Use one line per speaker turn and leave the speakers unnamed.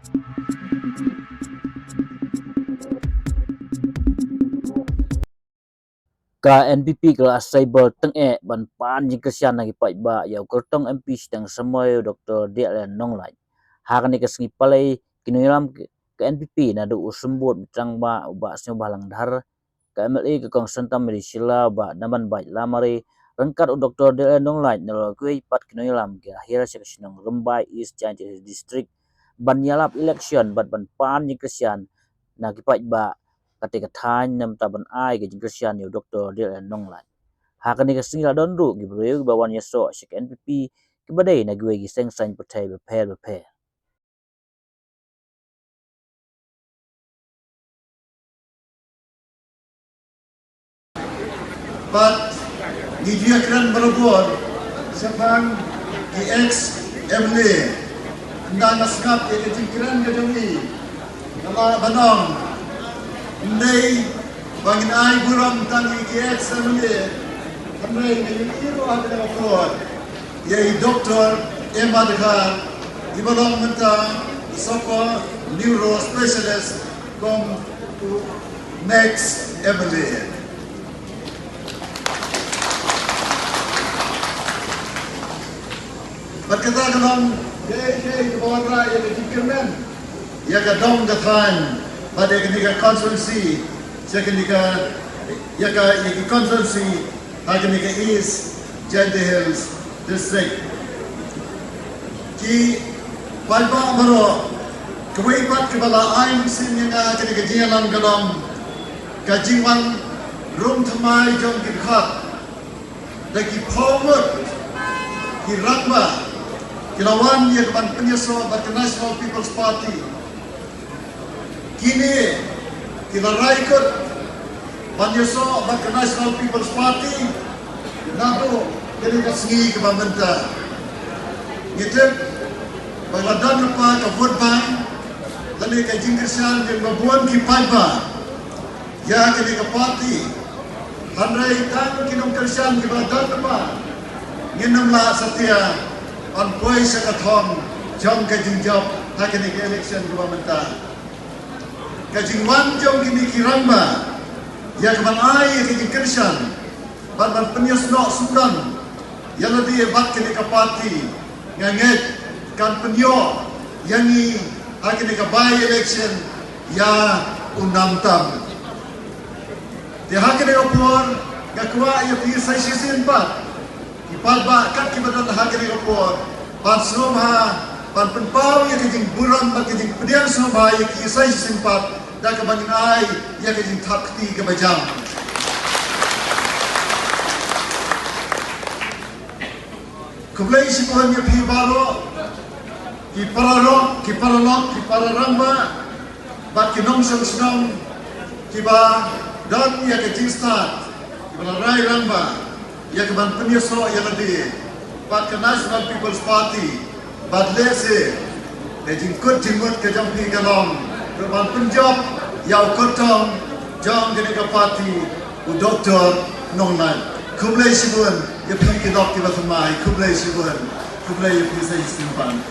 Ka NPP kelas cyber Tyngeh ban pan Jingkyrshan nagi pai ba yau kertong MP sedang semoy Dr. Dian Nonglait. Hak ni kesengi palai kinoiram ke NPP na do usembut bitang ba uba sio balang dhar ke MLA ke kong sentam medisila ba naman bai lamari rengkat Dr. Dian Nonglait nelo kui pat kinoiram ke akhir seksyon Rembai East Jaintia district ban yalap election ban pan Jingkyrshan nagi pai ba ketika tanya nam taban ai ke Jingkyrshan yo Dr. Dian Nonglait. Hak ni kesengi la donru gibreu bawan yaso sek NPP kebadai na gue giseng sain petai beper.
But di dia keren berbuat sepang di ex MLA anda nasgap di Jingkyrshan gedungi nama banong ndai bangin ai buram tangi di ex MLA kandai ni iro ada berbuat yai Dr. Emadha di balong mentang soko neuro specialist kom to next MLA. Berkata dalam ke bawah raya di Jingkyrshan, ia ke dong datang pada ketika konstitusi, seketika ia ke konstitusi, ketika East Jaintia Hills District. Ki palpa maro kewipat kepala aim sim yang ketika jalan dalam kajingwan rum thamai jom kikhat, daki power kirangba Kilawan yang keban penyesal bagi National People's Party. Kini kita raikut penyesal bagi National People's Party. Nato jadi kesengi keban mentah. Kita berladan lupa ke vote bank. Lalu ke Jingkyrshan yang membuat kipaiba. Ya kini ke parti. Handai tang Jingkyrshan ke berladan lupa. Nginamlah setia. On boy sekathong jom kajing job hakini ke election government kajing wan jom kini kiramba ya keban ai ke Jingkyrshan ban penyus no sudan yang lebih bat kini ke parti nganget kan penyo yang ni hakini ke by election ya undang tam dia hakini ke por gakwa ya pi sai sisin pat Ipalba kat kibadan hakiri kapor, pan sumha, pan penpau ya kejing buram, pan kejing pedian sumha ya kisai simpat, dan kebangin ai ya kejing takti kebajang. Kublai sipuhan ya pi baro, ki pararamba, bat kinong senong, kiba dan ya kejing start, kiba rai ramba. Ya keban penyesal yang lebih Pat National People's Party Bat lese jingkut jingkut ke jampi galong keban penjab Yau kotong Jom gini ke parti U Dr. Nonglait Kublai sibuan Ya pergi ke dokter batamai Kublai sibuan Kublai ya pergi saya simpan